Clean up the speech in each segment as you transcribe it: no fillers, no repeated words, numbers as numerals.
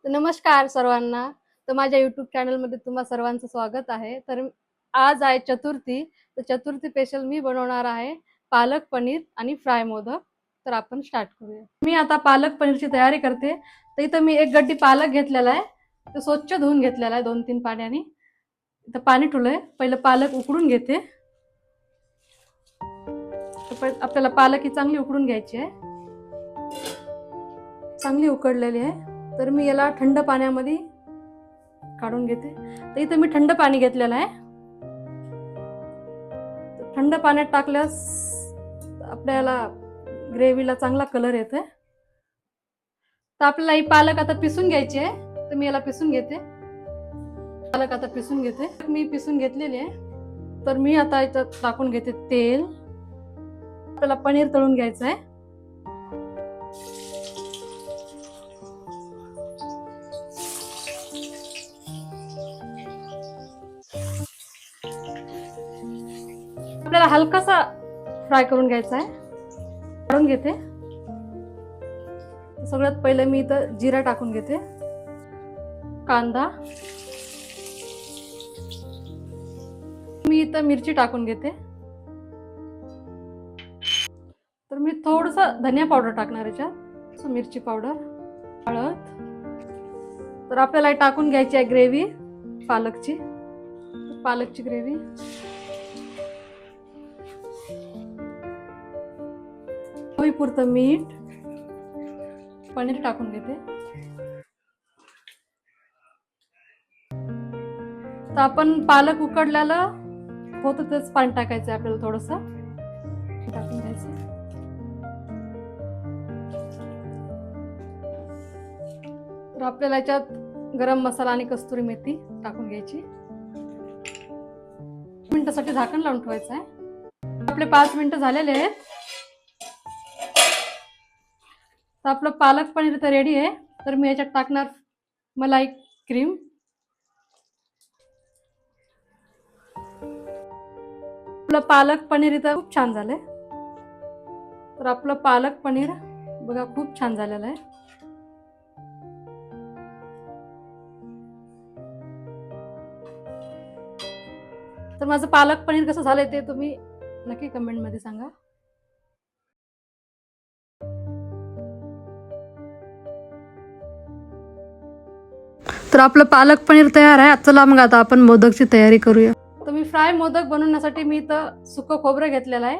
नमस्कार सर्वांना. तर माझ्या YouTube चॅनलमध्ये तुम्हा सर्वांचं स्वागत आहे. तर आज आहे चतुर्थी. तर चतुर्थी स्पेशल मी बनवणार आहे पालक पनीर आणि फ्राय मोदक. तर आपण स्टार्ट करूया. मी आता पालक पनीरची तयारी करते. तर इथं मी 1 गड्डी पालक घेतलेला आहे. तो स्वच्छ धुवून घेतलेला आहे 2-3 पाण्याने. इथं पाणी ठेवलंय. पहिलं पालक उकडून घेते. तर आपल्याला पालक ही चांगली उकडून घ्यायची आहे. चांगली उकडलेली आहे. तर मी याला थंड पाण्यामध्ये काढून घेते. तर इथे मी थंड पाणी घेतलेलं आहे. थंड पाण्यात टाकल्यास आपल्याला ग्रेव्हीला चांगला कलर येते. तर आपल्याला ही पालक आता पिसून घ्यायची आहे. तर मी याला पिसून घेते. पालक आता पिसून घेते. मी पिसून घेतलेली आहे. तर मी आता इथं टाकून घेते तेल. आपल्याला पनीर तळून घ्यायचं आहे. आपल्याला हलकासा फ्राय करून घ्यायचा आहे. काढून घेते. सगळ्यात पहिले मी इथं जिरा टाकून घेते. कांदा. मी इथं मिरची टाकून घेते. तर मी थोडंसं धनिया पावडर टाकणार याच्यात. मिरची पावडर, हळद. तर आपल्याला टाकून घ्यायची आहे ग्रेव्ही पालकची ग्रेव्ही. चवीपुरतं मीठ. पनीर टाकून घेते. तर आपण पालक उकडल्याला होतं तेच पाणी टाकायचं आहे आपल्याला. थोडंसं टाकून घ्यायचं. तर आपल्याला याच्यात गरम मसाला आणि कस्तुरी मेथी टाकून घ्यायची. मिनिटासाठी झाकण लावून ठेवायचं आहे. आपले 5 मिनिटं झालेले आहेत. तर आपलं पालक पनीर तर रेडी आहे. तर मी याच्यात टाकणार मलाई क्रीम. आपलं पालक पनीर इथं खूप छान झालंय. तर आपलं पालक पनीर बघा खूप छान झालेलं आहे. तर माझं पालक पनीर कसं झालंय ते तुम्ही नक्की कमेंट मध्ये सांगा. तर आपलं पालक पनीर तयार आहे. चला मग आता आपण मोदकची तयारी करूया. तर मी फ्राय मोदक बनवण्यासाठी मी इथं सुकं खोबरं घेतलेलं आहे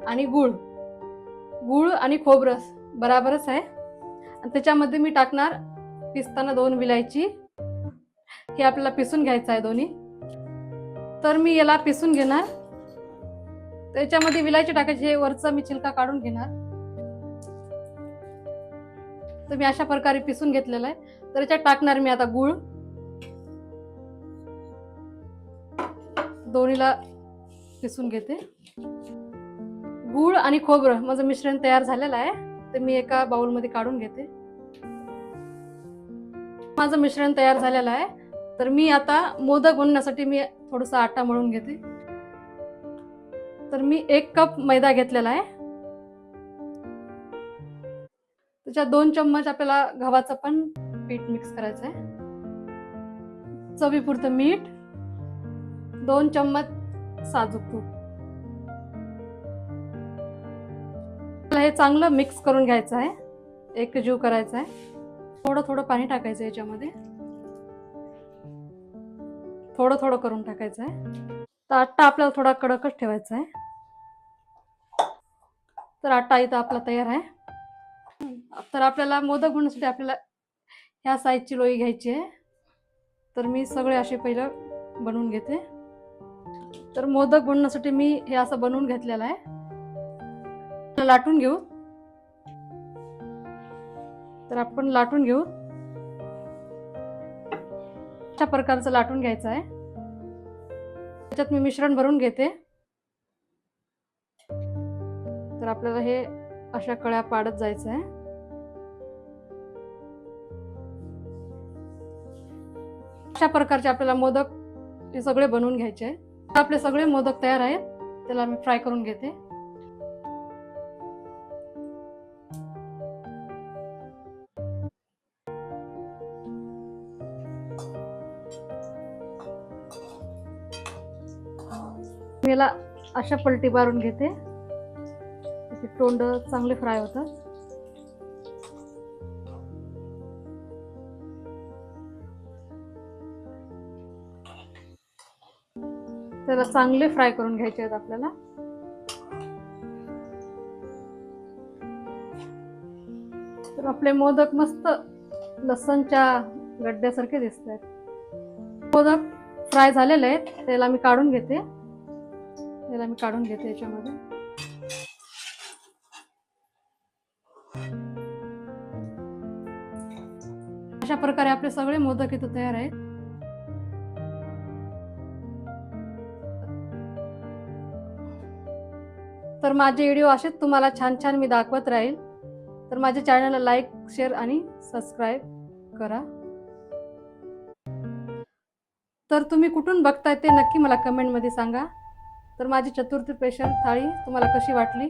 आणि गूळ आणि खोबरं बराबरच आहे. आणि त्याच्यामध्ये मी टाकणार पिसताना 2 विलायची. हे आपल्याला पिसून घ्यायचं आहे दोन्ही. तर मी याला पिसून घेणार. त्याच्यामध्ये विलायची टाकायची. हे वरचा मी छिलका काढून घेणार. तर मी अशा प्रकारे पिसून घेतलेलं आहे. तर याच्यात टाकणार मी आता गूळ. दोन्हीला पिसून घेते. गूळ आणि खोबरं माझं मिश्रण तयार झालेलं आहे. ते मी एका बाउलमध्ये काढून घेते. माझं मिश्रण तयार झालेलं आहे. तर मी आता मोदक बनवण्यासाठी मी थोडासा आटा मळून घेते. तर मी 1 कप मैदा घेतलेला आहे. त्याच्यात 2 चम्मच आपल्याला गव्हाचं पण पीठ मिक्स करायचं आहे. चवीपुरतं मीठ. 2 चम्मच साजूक तूप. हे चांगलं मिक्स करून घ्यायचं आहे. एकजीव करायचं आहे. थोडं थोडं पाणी टाकायचं याच्यामध्ये. थोडं थोडं करून टाकायचं आहे. तर आटा आपल्याला थोडा कडकच ठेवायचा आहे. तर आटा इथं आपला तयार आहे. तर आपल्याला मोदक बनवण्यासाठी आपल्याला ह्या साईजची लोई घ्यायची आहे. तर मी सगळे असे पहिलं बनवून घेते. तर मोदक बनवण्यासाठी मी हे असं बनवून घेतलेलं आहे. लाटून घेऊ. तर आपण लाटून घेऊ. अशा प्रकारचं लाटून घ्यायचं आहे. त्याच्यात मी मिश्रण भरून घेते. तर आपल्याला हे अशा कळ्या पाडत जायचं आहे. अशा प्रकारचे आपल्याला मोदक हे सगळे बनवून घ्यायचे आहे. आपले सगळे मोदक तयार आहेत. त्याला मी फ्राय करून घेते. मी याला अशा पलटी मारून घेते, त्याचे तोंड चांगले फ्राय होतात. त्याला चांगले फ्राय करून घ्यायचे आहेत आपल्याला. तर आपले मोदक मस्त लसणच्या गड्ड्यासारखे दिसत आहेत. मोदक फ्राय झालेले आहेत, त्याला मी काढून घेते. याच्यामध्ये अशा प्रकारे आपले सगळे मोदक इथं तयार आहेत. तर माझे व्हिडिओ असेच तुम्हाला छान छान मी दाखवत राहील. तर माझ्या चॅनलला लाईक, शेअर आणि सबस्क्राईब करा. तर तुम्ही कुठून बघताय ते नक्की मला कमेंटमध्ये सांगा. तर माझी चतुर्थी स्पेशल थाळी तुम्हाला कशी वाटली